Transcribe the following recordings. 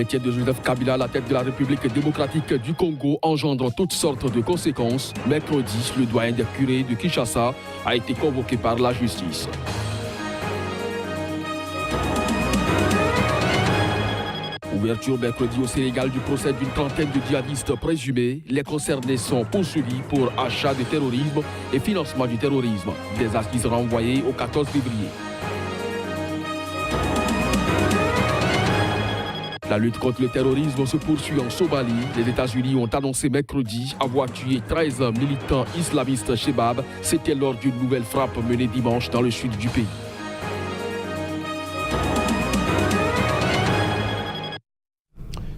maintien de Joseph Kabila à la tête de la République démocratique du Congo engendre toutes sortes de conséquences. Mercredi, le doyen des curés de Kinshasa a été convoqué par la justice. Ouverture mercredi au Sénégal du procès d'une trentaine de djihadistes présumés. Les concernés sont poursuivis pour achat de terrorisme et financement du terrorisme. Des assises renvoyées au 14 février. La lutte contre le terrorisme se poursuit en Somalie. Les États-Unis ont annoncé mercredi avoir tué 13 militants islamistes Shebab. C'était lors d'une nouvelle frappe menée dimanche dans le sud du pays.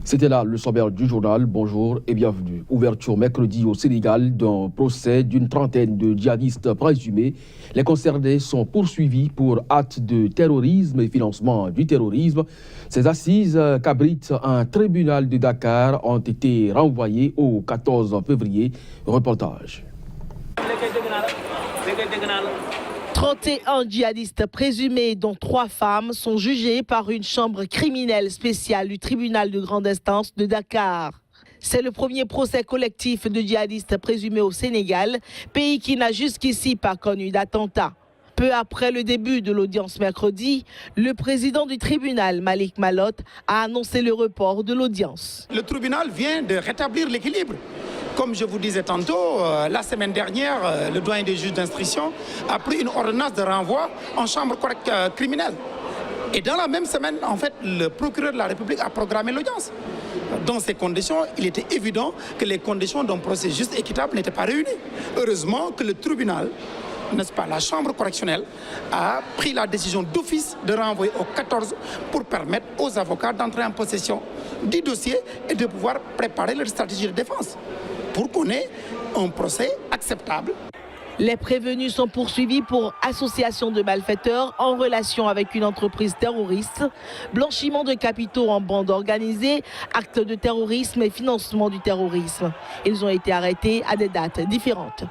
C'était là le sommaire du journal. Bonjour et bienvenue. Ouverture mercredi au Sénégal d'un procès d'une trentaine de djihadistes présumés. Les concernés sont poursuivis pour actes de terrorisme et financement du terrorisme. Ces assises qu'abrite un tribunal de Dakar ont été renvoyées au 14 février. Reportage. 31 djihadistes présumés, dont 3 femmes, sont jugés par une chambre criminelle spéciale du tribunal de grande instance de Dakar. C'est le premier procès collectif de djihadistes présumés au Sénégal, pays qui n'a jusqu'ici pas connu d'attentat. Peu après le début de l'audience mercredi, le président du tribunal, Malik Malot, a annoncé le report de l'audience. Le tribunal vient de rétablir l'équilibre. Comme je vous disais tantôt, la semaine dernière, le doyen des juges d'instruction a pris une ordonnance de renvoi en chambre criminelle. Et dans la même semaine, en fait, le procureur de la République a programmé l'audience. Dans ces conditions, il était évident que les conditions d'un procès juste et équitable n'étaient pas réunies. Heureusement que le tribunal, n'est-ce pas, la chambre correctionnelle, a pris la décision d'office de renvoyer au 14 pour permettre aux avocats d'entrer en possession du dossier et de pouvoir préparer leur stratégie de défense pour qu'on ait un procès acceptable. Les prévenus sont poursuivis pour association de malfaiteurs en relation avec une entreprise terroriste, blanchiment de capitaux en bande organisée, actes de terrorisme et financement du terrorisme. Ils ont été arrêtés à des dates différentes.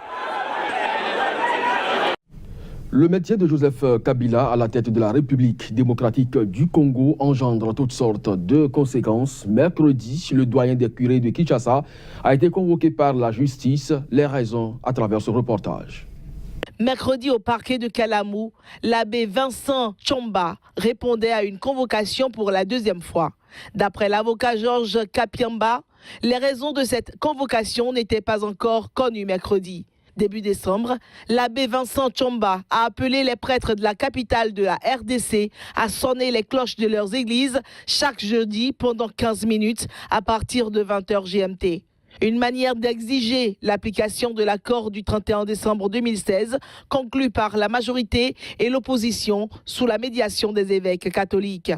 Le maintien de Joseph Kabila à la tête de la République démocratique du Congo engendre toutes sortes de conséquences. Mercredi, le doyen des curés de Kinshasa a été convoqué par la justice. Les raisons à travers ce reportage. Mercredi, au parquet de Kalamou, l'abbé Vincent Tchomba répondait à une convocation pour la deuxième fois. D'après l'avocat Georges Kapiamba, les raisons de cette convocation n'étaient pas encore connues mercredi. Début décembre, l'abbé Vincent Tchomba a appelé les prêtres de la capitale de la RDC à sonner les cloches de leurs églises chaque jeudi pendant 15 minutes à partir de 20h GMT. Une manière d'exiger l'application de l'accord du 31 décembre 2016 conclu par la majorité et l'opposition sous la médiation des évêques catholiques.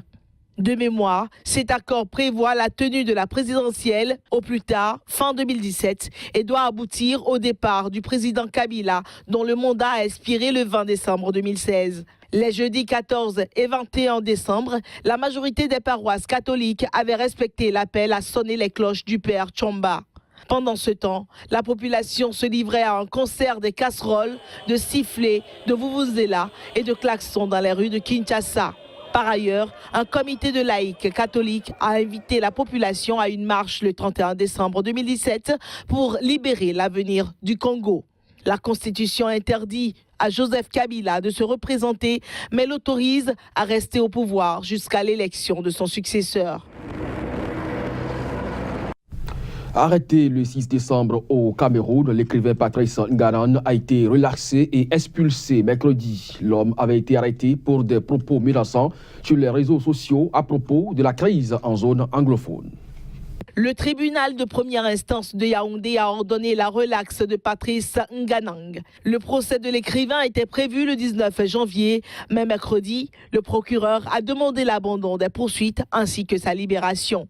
De mémoire, cet accord prévoit la tenue de la présidentielle au plus tard fin 2017 et doit aboutir au départ du président Kabila dont le mandat a expiré le 20 décembre 2016. Les jeudis 14 et 21 décembre, la majorité des paroisses catholiques avait respecté l'appel à sonner les cloches du père Tchomba. Pendant ce temps, la population se livrait à un concert de casseroles, de sifflets, de vuvuzela et de klaxons dans les rues de Kinshasa. Par ailleurs, un comité de laïcs catholiques a invité la population à une marche le 31 décembre 2017 pour libérer l'avenir du Congo. La Constitution interdit à Joseph Kabila de se représenter, mais l'autorise à rester au pouvoir jusqu'à l'élection de son successeur. Arrêté le 6 décembre au Cameroun, l'écrivain Patrice Nganan a été relaxé et expulsé mercredi. L'homme avait été arrêté pour des propos menaçants sur les réseaux sociaux à propos de la crise en zone anglophone. Le tribunal de première instance de Yaoundé a ordonné la relaxe de Patrice Nganang. Le procès de l'écrivain était prévu le 19 janvier, mais mercredi, le procureur a demandé l'abandon des poursuites ainsi que sa libération.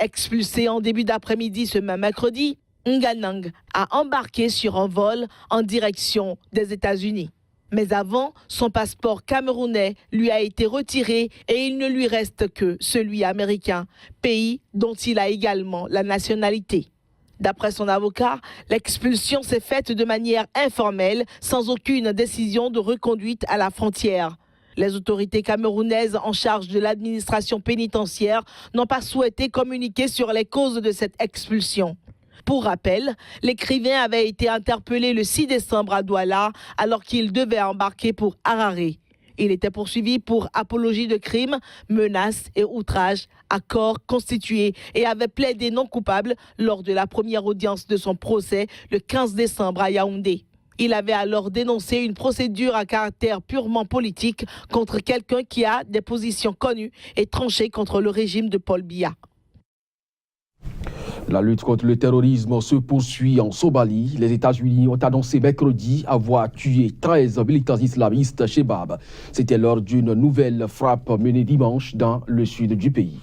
Expulsé en début d'après-midi ce même mercredi, Nganang a embarqué sur un vol en direction des États-Unis. Mais avant, son passeport camerounais lui a été retiré et il ne lui reste que celui américain, pays dont il a également la nationalité. D'après son avocat, l'expulsion s'est faite de manière informelle, sans aucune décision de reconduite à la frontière. Les autorités camerounaises en charge de l'administration pénitentiaire n'ont pas souhaité communiquer sur les causes de cette expulsion. Pour rappel, l'écrivain avait été interpellé le 6 décembre à Douala alors qu'il devait embarquer pour Harare. Il était poursuivi pour apologie de crime, menaces et outrage à corps constitué et avait plaidé non coupable lors de la première audience de son procès le 15 décembre à Yaoundé. Il avait alors dénoncé une procédure à caractère purement politique contre quelqu'un qui a des positions connues et tranché contre le régime de Paul Biya. La lutte contre le terrorisme se poursuit en Somalie. Les États-Unis ont annoncé mercredi avoir tué 13 militants islamistes Chebab. C'était lors d'une nouvelle frappe menée dimanche dans le sud du pays.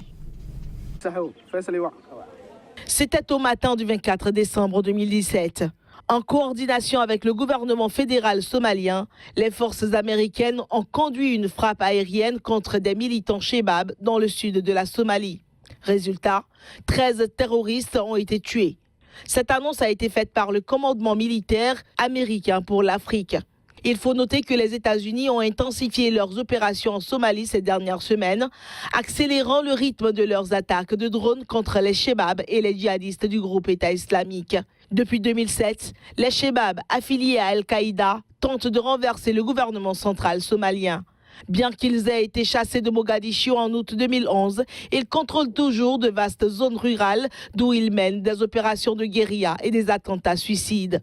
C'était au matin du 24 décembre 2017. En coordination avec le gouvernement fédéral somalien, les forces américaines ont conduit une frappe aérienne contre des militants Chebab dans le sud de la Somalie. Résultat, 13 terroristes ont été tués. Cette annonce a été faite par le commandement militaire américain pour l'Afrique. Il faut noter que les États-Unis ont intensifié leurs opérations en Somalie ces dernières semaines, accélérant le rythme de leurs attaques de drones contre les Chebab et les djihadistes du groupe État islamique. Depuis 2007, les Chebab affiliés à Al-Qaïda tentent de renverser le gouvernement central somalien. Bien qu'ils aient été chassés de Mogadiscio en août 2011, ils contrôlent toujours de vastes zones rurales d'où ils mènent des opérations de guérilla et des attentats suicides.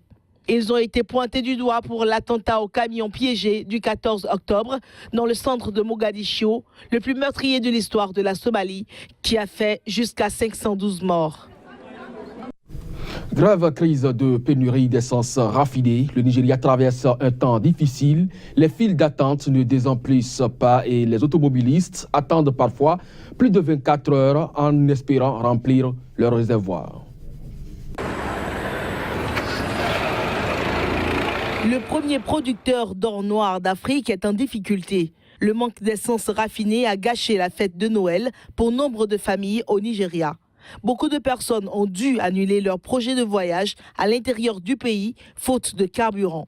Ils ont été pointés du doigt pour l'attentat au camion piégé du 14 octobre dans le centre de Mogadiscio, le plus meurtrier de l'histoire de la Somalie, qui a fait jusqu'à 512 morts. Grave crise de pénurie d'essence raffinée. Le Nigeria traverse un temps difficile. Les files d'attente ne désemplissent pas et les automobilistes attendent parfois plus de 24 heures en espérant remplir leur réservoir. Le premier producteur d'or noir d'Afrique est en difficulté. Le manque d'essence raffinée a gâché la fête de Noël pour nombre de familles au Nigeria. Beaucoup de personnes ont dû annuler leur projet de voyage à l'intérieur du pays, faute de carburant.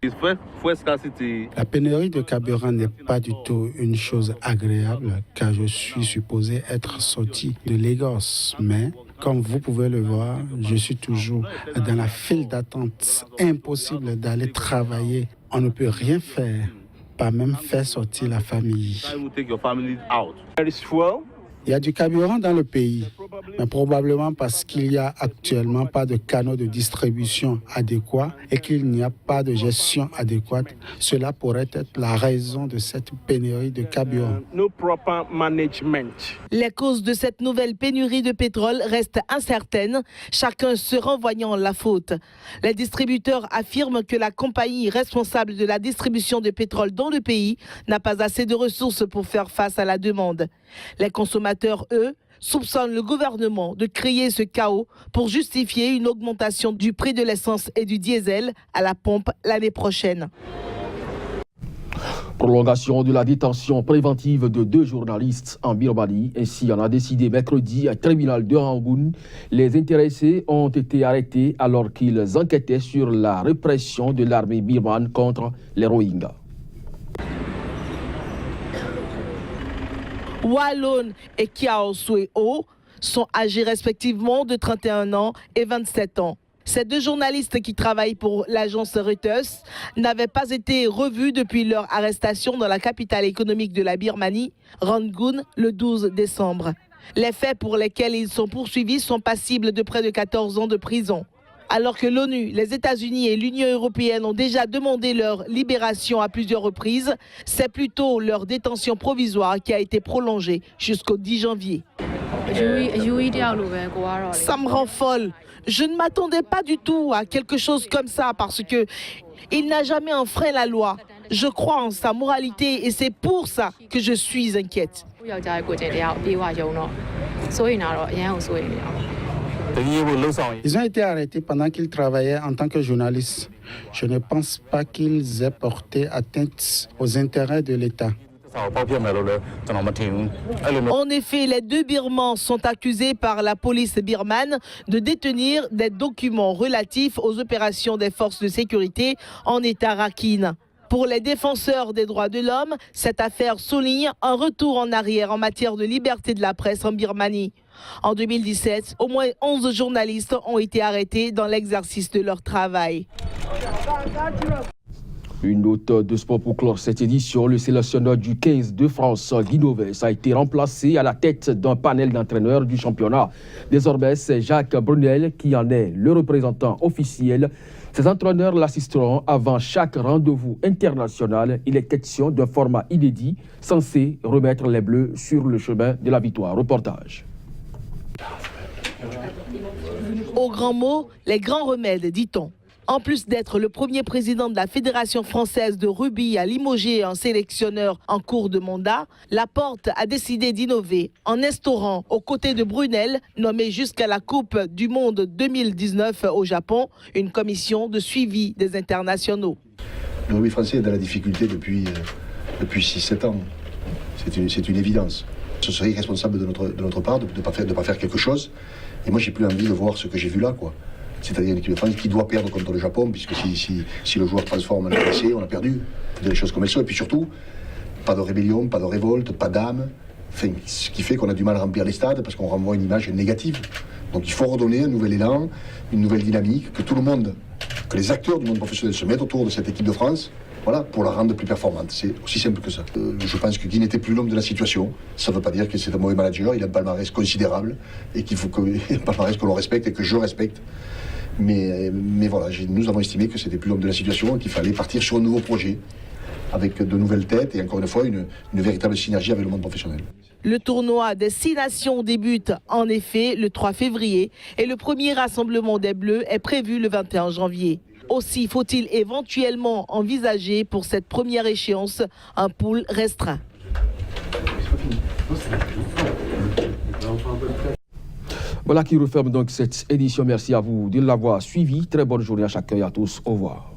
La pénurie de carburant n'est pas du tout une chose agréable, car je suis supposé être sorti de Lagos. Mais, comme vous pouvez le voir, je suis toujours dans la file d'attente. Impossible d'aller travailler. On ne peut rien faire, pas même faire sortir la famille. Il y a du carburant dans le pays, mais probablement parce qu'il n'y a actuellement pas de canaux de distribution adéquats et qu'il n'y a pas de gestion adéquate. Cela pourrait être la raison de cette pénurie de carburant. Les causes de cette nouvelle pénurie de pétrole restent incertaines, chacun se renvoyant la faute. Les distributeurs affirment que la compagnie responsable de la distribution de pétrole dans le pays n'a pas assez de ressources pour faire face à la demande. Les consommateurs, eux, soupçonnent le gouvernement de créer ce chaos pour justifier une augmentation du prix de l'essence et du diesel à la pompe l'année prochaine. Prolongation de la détention préventive de 2 journalistes en Birmanie. Ainsi en a décidé mercredi un tribunal de Rangoon. Les intéressés ont été arrêtés alors qu'ils enquêtaient sur la répression de l'armée birmane contre les Rohingyas. Walon et Kiao Sueo sont âgés respectivement de 31 ans et 27 ans. Ces 2 journalistes qui travaillent pour l'agence Reuters n'avaient pas été revus depuis leur arrestation dans la capitale économique de la Birmanie, Rangoon, le 12 décembre. Les faits pour lesquels ils sont poursuivis sont passibles de près de 14 ans de prison. Alors que l'ONU, les États-Unis et l'Union européenne ont déjà demandé leur libération à plusieurs reprises, c'est plutôt leur détention provisoire qui a été prolongée jusqu'au 10 janvier. Ça me rend folle. Je ne m'attendais pas du tout à quelque chose comme ça parce qu'il n'a jamais enfreint la loi. Je crois en sa moralité et c'est pour ça que je suis inquiète. Ils ont été arrêtés pendant qu'ils travaillaient en tant que journalistes. Je ne pense pas qu'ils aient porté atteinte aux intérêts de l'État. En effet, les 2 Birmans sont accusés par la police birmane de détenir des documents relatifs aux opérations des forces de sécurité en État Rakhine. Pour les défenseurs des droits de l'homme, cette affaire souligne un retour en arrière en matière de liberté de la presse en Birmanie. En 2017, au moins 11 journalistes ont été arrêtés dans l'exercice de leur travail. Une note de sport pour clore cette édition. Le sélectionneur du 15 de France, Guy Novès, a été remplacé à la tête d'un panel d'entraîneurs du championnat. Désormais, c'est Jacques Brunel qui en est le représentant officiel. Ces entraîneurs l'assisteront avant chaque rendez-vous international. Il est question d'un format inédit censé remettre les Bleus sur le chemin de la victoire. Reportage. Au grand mot, les grands remèdes, dit-on. En plus d'être le premier président de la Fédération française de rugby à limoger un sélectionneur en cours de mandat, Laporte a décidé d'innover en instaurant, aux côtés de Brunel, nommé jusqu'à la Coupe du Monde 2019 au Japon, une commission de suivi des internationaux. Le rugby français est dans la difficulté depuis 6-7 ans. C'est une évidence. Ce serait irresponsable de notre part de ne pas faire quelque chose. Et moi, j'ai plus envie de voir ce que j'ai vu là, quoi. C'est-à-dire une équipe de France qui doit perdre contre le Japon, puisque si le joueur transforme un essai, on a perdu. Il faut dire les choses comme elles sont. Et puis surtout, pas de rébellion, pas de révolte, pas d'âme. Enfin, ce qui fait qu'on a du mal à remplir les stades, parce qu'on renvoie une image négative. Donc il faut redonner un nouvel élan, une nouvelle dynamique, que tout le monde, que les acteurs du monde professionnel se mettent autour de cette équipe de France, voilà, pour la rendre plus performante. C'est aussi simple que ça. Je pense que Guy n'était plus l'homme de la situation. Ça ne veut pas dire que c'est un mauvais manager. Il a un palmarès considérable et qu'il faut un palmarès que l'on respecte et que je respecte. Mais voilà, nous avons estimé que c'était plus l'homme de la situation et qu'il fallait partir sur un nouveau projet avec de nouvelles têtes et encore une fois une véritable synergie avec le monde professionnel. Le tournoi des 6 nations débute en effet le 3 février et le premier rassemblement des Bleus est prévu le 21 janvier. Aussi faut-il éventuellement envisager pour cette première échéance un pool restreint. Voilà qui referme donc cette édition. Merci à vous de l'avoir suivi. Très bonne journée à chacun et à tous. Au revoir.